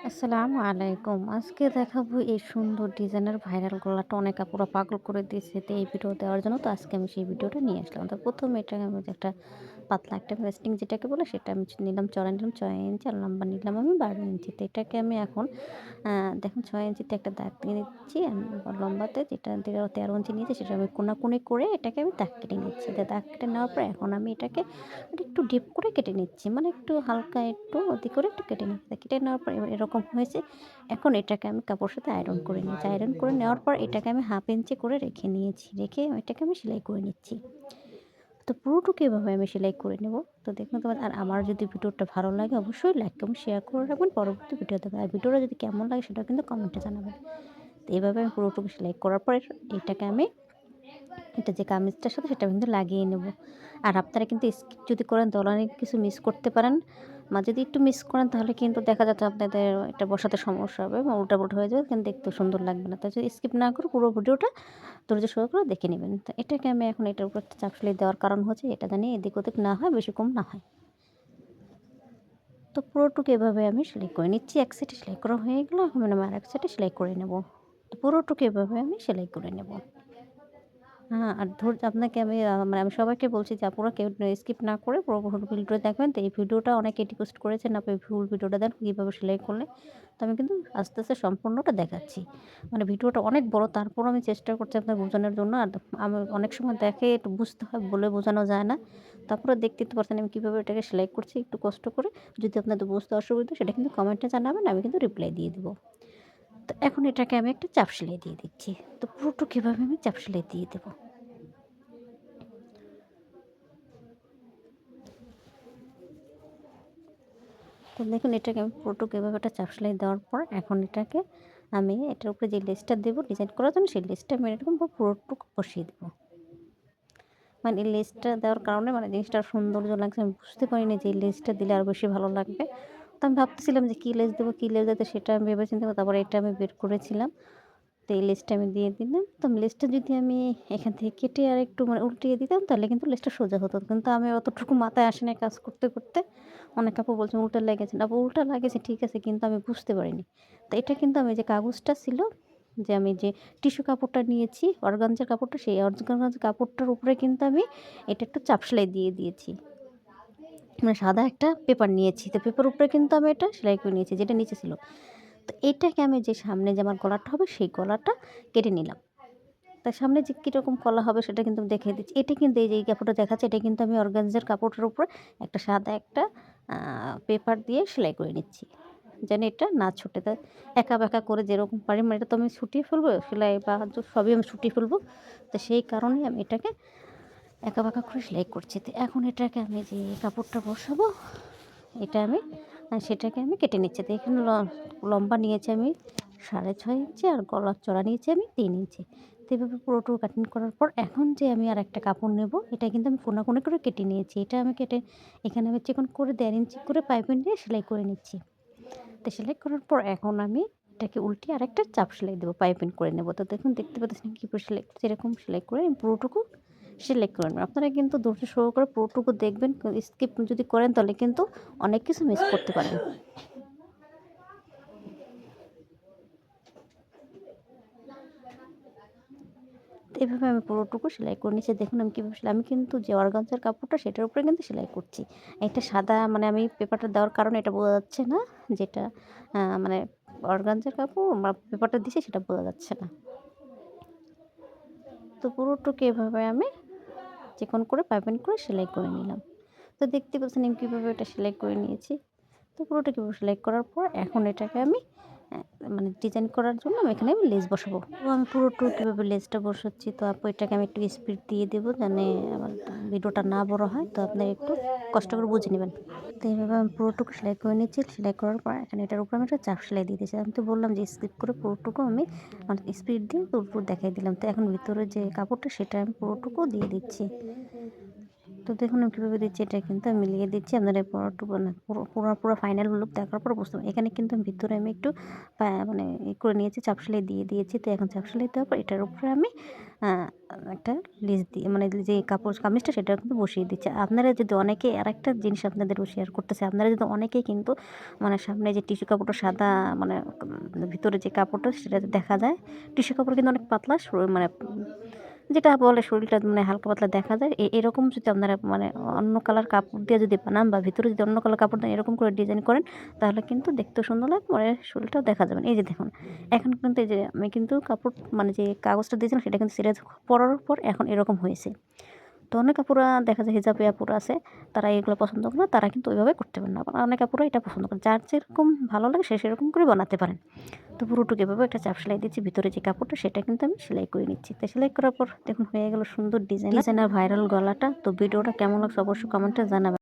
আসসালামু আলাইকুম। আজকে দেখাবো এই সুন্দর ডিজাইনের ভাইরাল গলাটা অনেক আপুরা পাগল করে দিয়েছে। তো এই ভিডিও দেওয়ার জন্য তো আজকে আমি সেই ভিডিওটা নিয়ে আসলাম। তো ১ম এটাকে আমি যে একটা পাতলা একটা ভেস্টিং যেটাকে বলে সেটা আমি নিলাম চড়া নিলাম ৬ ইঞ্চি আর লম্বা নিলাম আমি ১২ ইঞ্চি। তো এটাকে আমি এখন দেখুন ৬ ইঞ্চিতে একটা দাগ দিয়ে নিচ্ছি লম্বাতে যেটা ১৩ ইঞ্চি নিয়েছি সেটা আমি কোনাকুনি করে এটাকে আমি দাগ কেটে নিচ্ছি। তো দাগ কেটে নেওয়ার পর এখন আমি এটাকে একটু ডিপ করে কেটে নিচ্ছি। মানে একটু হালকা একটু অতি করে একটু কেটে নিচ্ছি। কেটে নেওয়ার পর এরকম হয়েছে। এখন এটাকে আমি কাপড়ের সাথে আয়রন করে নিয়েছি। আয়রন করে নেওয়ার পর এটাকে আমি 1/2 ইঞ্চি করে রেখে নিয়েছি। রেখে এটাকে আমি সেলাই করে নিচ্ছি। তো পুরোটুকু এভাবে আমি সেলাই করে নেব। তো দেখুন তোমার আর আমার যদি ভিডিওটা ভালো লাগে অবশ্যই লাইক এবং শেয়ার করে রাখবেন পরবর্তী ভিডিওতে। আর ভিডিওটা যদি কেমন লাগে সেটাও কিন্তু কমেন্টে জানাবেন। তো এভাবে আমি পুরোটুকু সেলাই করার পর এটাকে আমি এটা যে কামিজটার সাথে সেটা কিন্তু লাগিয়ে নেব। আর আপনারা কিন্তু স্কিপ যদি করেন তাহলে অনেক কিছু মিস করতে পারেন। যদি একটু মিস করেন তাহলে কিন্তু দেখা যাচ্ছে আপনাদের এটা বসাতে সমস্যা হবে বা উল্টাপুল্টা হয়ে যাবে কিন্তু দেখতেও সুন্দর লাগবে না। তো যদি স্কিপ না করে পুরো ভিডিওটা ধৈর্য সহকারে দেখে নেবেন। তো এটাকে আমি এখন এটার উপর একটা চাপ সেলাই দেওয়ার কারণ হচ্ছে এটা জানি এদিক ওদিক না হয়, বেশি কম না হয়। তো পুরোটুকু এভাবে আমি সেলাই করে নিচ্ছি। এক সাইডে সেলাই করা হয়ে গেল। এখন আমি আরেক সাইডে সেলাই করে নেব। তো পুরোটুকু এভাবে আমি সেলাই করে নেব। হ্যাঁ, আর আপনাকে আমি মানে আমি সবাইকে বলছি যে আপুরা কেউ স্কিপ না করে পুরো ভিডিওটা দেখবেন। তো এই ভিডিওটা অনেকে রিকোয়েস্ট করেছেন আপু এই ফুল ভিডিওটা দেন কীভাবে সেলাই করলে। তো আমি কিন্তু আস্তে, আস্তে সম্পূর্ণটা দেখাচ্ছি। মানে ভিডিওটা অনেক বড় তারপরও আমি চেষ্টা করছি আপনার বোঝানোর জন্য। আর আমি অনেক সময় দেখে একটু বুঝতে হয় বলে বোঝানো যায় না। তারপরে দেখতেই তো পারছেন আমি কীভাবে এটাকে সেলাই করছি একটু কষ্ট করে। যদি আপনাদের বুঝতে অসুবিধা সেটা কিন্তু কমেন্টে জানাবেন আমি কিন্তু রিপ্লাই দিয়ে দিব। তো এখন এটাকে আমি একটা চাপ সেলাই দিয়ে দিচ্ছি। তো পুরোটুকু এভাবে আমি চাপ সেলাই দিয়ে দেব। তো দেখুন এটাকে আমি পুরোটুকু এভাবে একটা চাপ সেলাই দেওয়ার পর এখন এটাকে আমি এটার উপরে যে লেসটা দেবো ডিজাইন করার জন্য সেই লেসটা আমি এরকম পুরোটুকু বসিয়ে দেবো। মানে এই লেসটা দেওয়ার কারণে মানে জিনিসটা সৌন্দর্য লাগছে আমি বুঝতে পারিনি যে এই লেসটা দিলে আরও বেশি ভালো লাগবে। তো আমি ভাবতেছিলাম যে কী লেস দেবো, কী লেস দেবো সেটা আমি ভেবে চিন্তে তারপরে এটা আমি বের করেছিলাম। তো এই লেসটা আমি দিয়ে দিলাম। তো লেসটা যদি আমি এখান থেকে কেটে আরেকটু মানে উল্টিয়ে দিতাম তাহলে কিন্তু লেসটা সোজা হতো। কিন্তু আমি অতটুকু মাথায় আসে নাই কাজ করতে, করতে। অনেক আপু বলছেন উল্টা লেগেছে। আপু উল্টা লাগেছে ঠিক আছে কিন্তু আমি বুঝতে পারিনি। তো এটা কিন্তু আমি যে কাগজটা ছিল যে আমি যে টিস্যু কাপড়টা নিয়েছি অর্গানজার কাপড়টা সেই অর্গানজার কাপড়টার উপরে কিন্তু আমি এটা একটু চাপ সেলাই দিয়ে দিয়েছি। মানে সাদা একটা পেপার নিয়েছি। তো পেপার উপরে কিন্তু আমি এটা সেলাই করে নিয়েছি যেটা নিচে ছিল। তো এটাকে আমি যে সামনে যে আমার গলাটা হবে সেই গলাটা কেটে নিলাম। তার সামনে যে কীরকম কলা হবে সেটা কিন্তু আমি দেখিয়ে দিচ্ছি। এটা কিন্তু এই যে এই কাপড়টা দেখাচ্ছে এটা কিন্তু আমি অর্গানজার কাপড়টার উপরে একটা সাদা একটা আ পেপার দিয়ে সেলাই করে নিচ্ছি। যেন এটা না ছুটে। তা একা-বেঁকা করে যেরকম পারি মানে এটা তো আমি ছুটিয়ে ফেলবো সেলাই বা সবই আমি ছুটিয়ে ফেলবো। তো সেই কারণেই আমি এটাকে একা-বেঁকা করে সেলাই করছি। তো এখন এটাকে আমি যে কাপড়টা বসাবো এটা আমি সেটাকে আমি কেটে নিচ্ছি। তো এখানে লম্বা নিয়েছি আমি 6.5 ইঞ্চি আর গলার চড়া নিয়েছি আমি 3 ইঞ্চি। তো এভাবে পুরোটুকু কাটিং করার পর এখন যে আমি আরেকটা কাপড় নেব এটা কিন্তু আমি কোনা করে কেটে নিয়েছি। এটা আমি কেটে এখানে আমি চিকন করে 1.5 ইঞ্চি করে পাইপিং দিয়ে সেলাই করে নিচ্ছি। তো সেলাই করার পর এখন আমি এটাকে উল্টিয়ে আরেকটা চাপ সেলাই দেবো পাইপিং করে নেব। তো দেখুন দেখতে পাচ্ছেন কীভাবে সেলাই করছি এরকম সেলাই করে আমি পুরোটুকু সেলাই করে নেবেন। আপনারা কিন্তু ধৈর্য সহকারে পুরোটুকু দেখবেন। স্কিপ যদি করেন তাহলে কিন্তু অনেক কিছু মিস করতে পারেন। তো এভাবে আমি পুরোটুকু সেলাই করে নিচ্ছি। দেখুন আমি কীভাবে আমি কিন্তু যে অর্গানজার কাপড়টা সেটার উপরে কিন্তু সেলাই করছি। এটা সাদা মানে আমি পেপারটা দেওয়ার কারণে এটা বোঝা যাচ্ছে না যেটা মানে অর্গানজার কাপড় বা পেপারটা দিছি সেটা বোঝা যাচ্ছে না। তো পুরোটুকু এভাবে আমি চিকন করে পাইপিং করে সেলাই করে নিলাম। তো দেখতে পাচ্ছেন আমি কীভাবে এটা সেলাই করে নিয়েছি। তো পুরোটা কীভাবে সেলাই করার পর এখন এটাকে আমি অ্যা মানে ডিজাইন করার জন্য আমি এখানে লেস বসাবো। তো আমি পুরোটুকু কীভাবে লেসটা বসাচ্ছি তো আপু এটাকে আমি একটু স্পিড দিয়ে দেবো যেন আমার ভিডিওটা না বড় হয়। তো আপনারা একটু কষ্ট করে বুঝে নেবেন। তো এইভাবে আমি পুরোটুকু সেলাই করে নিচ্ছি। সেলাই করার পর এখন এটার উপরে আমি একটা চাপ সেলাই দিয়ে দিয়েছি। আমি তো বললাম যে স্কিপ করে পুরোটুকু আমি মানে স্পিড দিয়ে পুরোটুকু দেখাই দিলাম। তো এখন ভিতরে যে কাপড়টা সেটা আমি পুরোটুকু দিয়ে দিচ্ছি। তো দেখুন আমি কীভাবে দিচ্ছি, এটা কিন্তু আমি মিলিয়ে দিচ্ছি। আপনারা পুরোটুকু না পুরো ফাইনাল লুক দেখার পর বুঝতে পারবেন। এখানে কিন্তু ভিতরে আমি একটু মানে করে নিয়েছি, চাপ সেলাই দিয়ে দিয়েছি। তো এখন চাপ সেলাই দেওয়ার পর এটার উপরে আমি আ একটা লেস দিয়ে মানে যে কামিজটা সেটা কিন্তু বসিয়ে দিচ্ছি। আপনারা যদি অনেকে আরেকটা জিনিস আপনাদেরও শেয়ার করতেছি। আপনারা যদি অনেকেই কিন্তু মানে সামনে যে টিস্যু কাপড়টা সাদা মানে ভিতরে যে কাপড়টা সেটা দেখা যায়। টিস্যু কাপড় কিন্তু অনেক পাতলা মানে যেটা বলে শরীরটা মানে হালকা পাতলা দেখা যায়। এরকম যদি আপনারা মানে অন্য কালার কাপড় দিয়ে যদি বানান বা ভিতরে যদি অন্য কালার কাপড় দেন এরকম করে ডিজাইন করেন, তাহলে কিন্তু দেখতেও সুন্দর লাগবে, মানে শরীরটাও দেখা যাবে না। এই যে দেখুন, এখন কিন্তু এই যে আমি কিন্তু কাপড় মানে যে কাগজটা দিয়েছিলাম সেটা কিন্তু ছিঁড়ে পড়ার পর এখন এরকম হয়েছে। তো অনেক আপুরা দেখা যায় হিজাবি আপুরা আছে, তারা এগুলো পছন্দ করে না, তারা কিন্তু ওইভাবে করতে পারেন না। আবার অনেক আপুরা এটা পছন্দ করে। যার যেরকম ভালো লাগে সে সেরকম করে বানাতে পারেন। তো পুরোটুকু এভাবে একটা চাপ সেলাই দিচ্ছি, ভিতরে যে কাপড়টা সেটা কিন্তু আমি সেলাই করে নিচ্ছি। তো সেলাই করার পর দেখুন হয়ে গেল সুন্দর ডিজাইন আর ভাইরাল গলাটা। তো ভিডিওটা কেমন লাগছে অবশ্যই কমেন্টে জানাবেন।